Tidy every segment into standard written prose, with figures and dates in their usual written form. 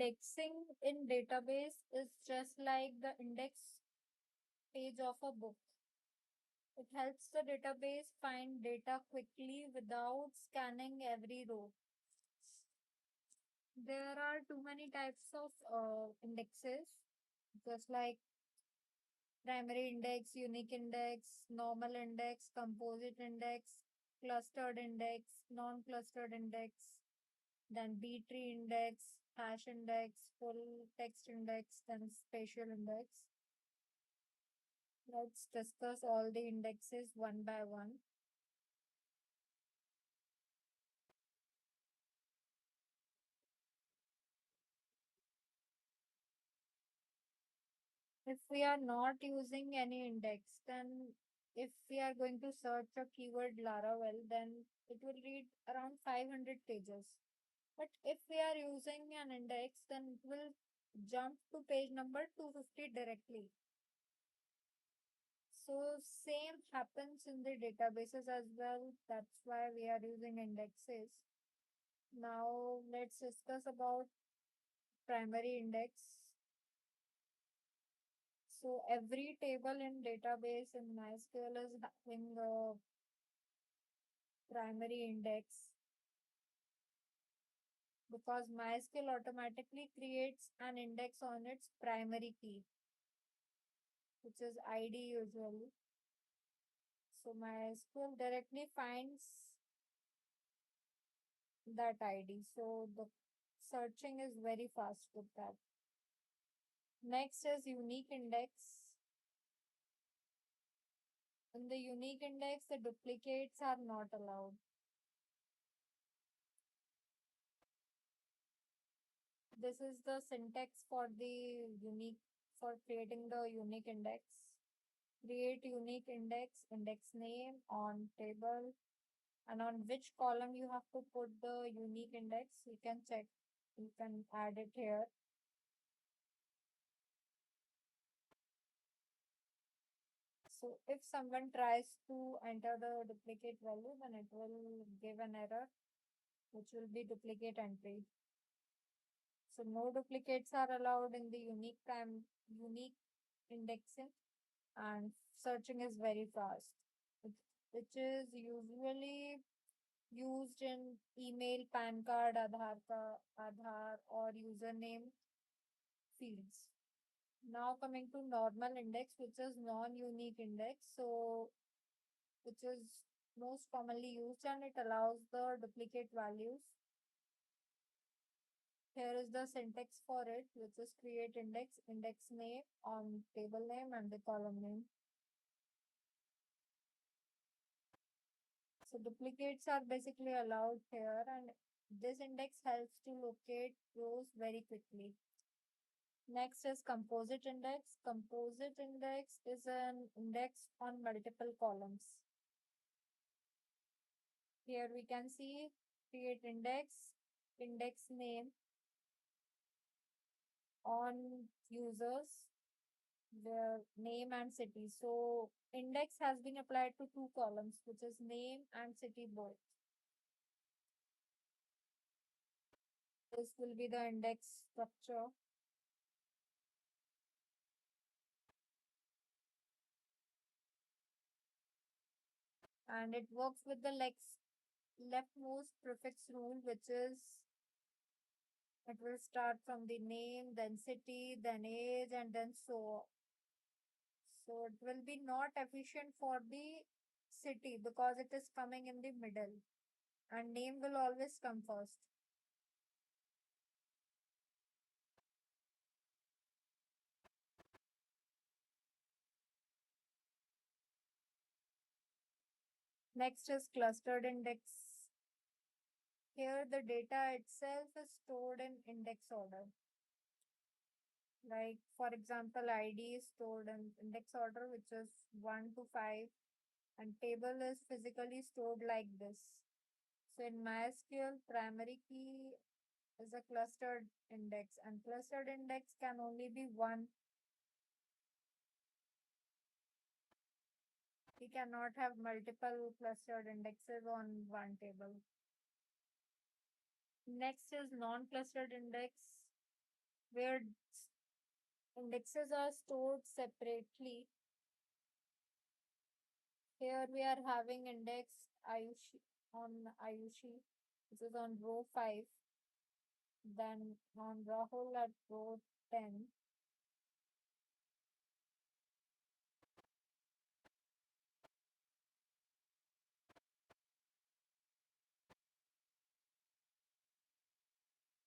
Indexing in database is just like the index page of a book. It helps the database find data quickly without scanning every row. There are too many types of indexes, just like primary index, unique index, normal index, composite index, clustered index, non-clustered index, then B-tree index, hash index, full text index, then spatial index. Let's discuss all the indexes one by one. If we are not using any index, then if we are going to search a keyword Laravel, then it will read around 500 pages. But if we are using an index, then it will jump to page number 250 directly. So same happens in the databases as well. That's why we are using indexes. Now let's discuss about primary index. So every table in database in MySQL is having a primary index because MySQL automatically creates an index on its primary key, which is ID usually. So MySQL directly finds that ID. So the searching is very fast with that. Next is unique index. In the unique index, the duplicates are not allowed. This is the syntax for the unique, for creating the unique index. Create unique index, index name on table, and on which column you have to put the unique index. You can check, you can add it here. So if someone tries to enter the duplicate value, then it will give an error, which will be duplicate entry. So no duplicates are allowed in the unique indexing, and searching is very fast, which is usually used in email, PAN card, Aadhaar or username fields. Now coming to normal index, which is non-unique index. So which is most commonly used and it allows the duplicate values. Here is the syntax for it, which is create index, index name on table name and the column name. So duplicates are basically allowed here and this index helps to locate rows very quickly. Next is composite index. Composite index is an index on multiple columns. Here we can see create index, index name on users, their name and city. So index has been applied to two columns, which is name and city both. This will be the index structure. And it works with the leftmost prefix rule, which is it will start from the name, then city, then age, and then so on. So it will be not efficient for the city because it is coming in the middle and name will always come first. Next is clustered index. Here the data itself is stored in index order. Like for example, ID is stored in index order, which is 1 to 5 and table is physically stored like this. So in MySQL, primary key is a clustered index and clustered index can only be one. We cannot have multiple clustered indexes on one table. Next is non-clustered index. where indexes are stored separately. Here we are having index Ayushi on Ayushi, which is on row 5, then on Rahul at row 10.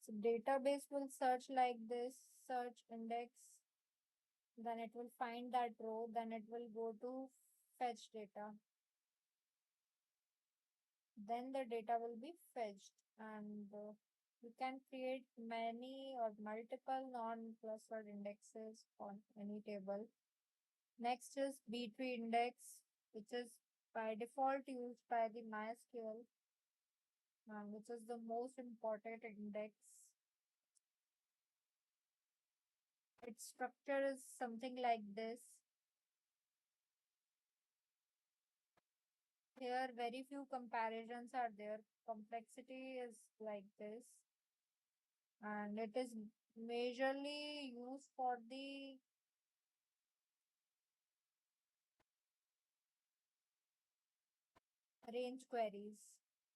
So database will search like this, search index, then it will find that row, then it will go to fetch data. Then the data will be fetched, and you can create many or multiple non-clustered indexes on any table. Next is B-tree index, which is by default used by the MySQL, which is the most important index. Its structure is something like this. Here, very few comparisons are there. Complexity is like this, and it is majorly used for the range queries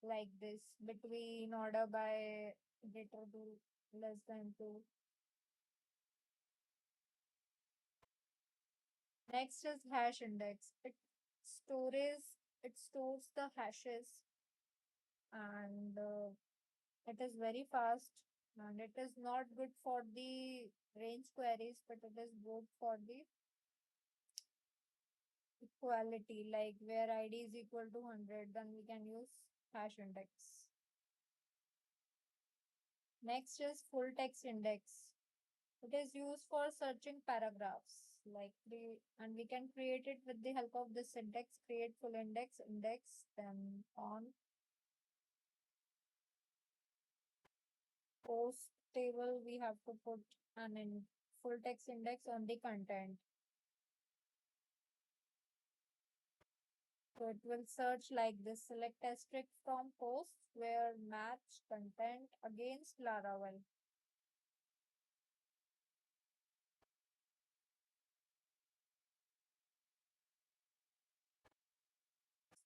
like this between order by greater to less than 2. Next is hash index. It stores the hashes, and it is very fast, and it is not good for the range queries, but it is good for the equality, like where id is equal to 100, then we can use hash index. Next is full text index. It is used for searching paragraphs, and we can create it with the help of this syntax: create full index, index, then on post table, we have to put an in full text index on the content. So it will search like this: select asterisk from posts where match content against Laravel.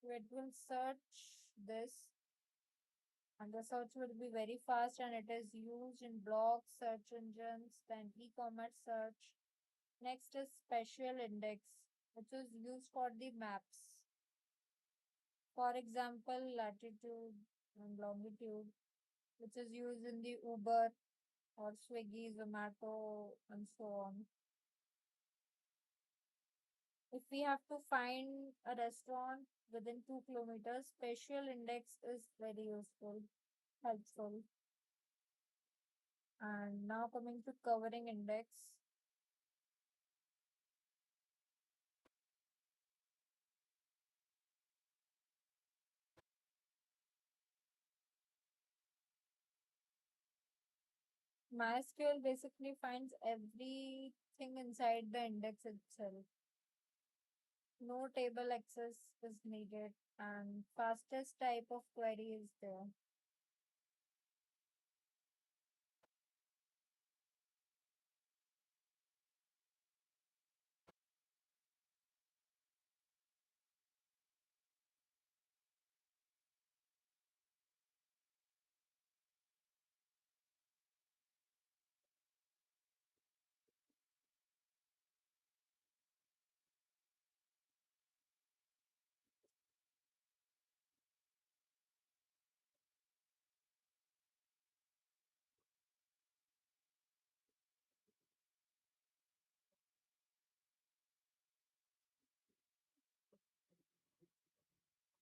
So it will search this, and the search will be very fast, and it is used in blogs, search engines, then e-commerce search. Next is spatial index, which is used for the maps. For example, latitude and longitude, which is used in the Uber or Swiggy, Zomato, and so on. If we have to find a restaurant within 2 kilometers, spatial index is very useful, helpful. And now coming to covering index. MySQL basically finds everything inside the index itself. No table access is needed, and fastest type of query is there.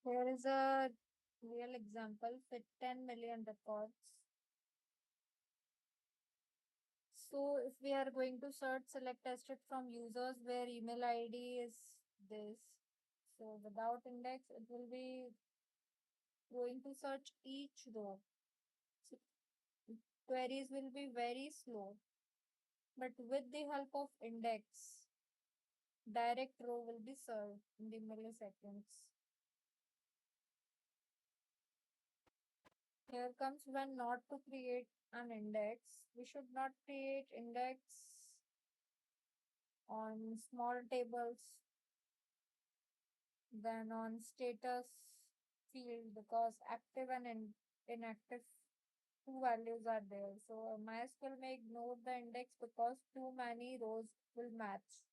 Here is a real example: fit 10 million records. So if we are going to search select tested from users where email ID is this. So without index, it will be going to search each row. So queries will be very slow. But with the help of index, direct row will be served in the milliseconds. Here comes when not to create an index. We should not create index on small tables, then on status field, because active and inactive two values are there. So MySQL may ignore the index because too many rows will match.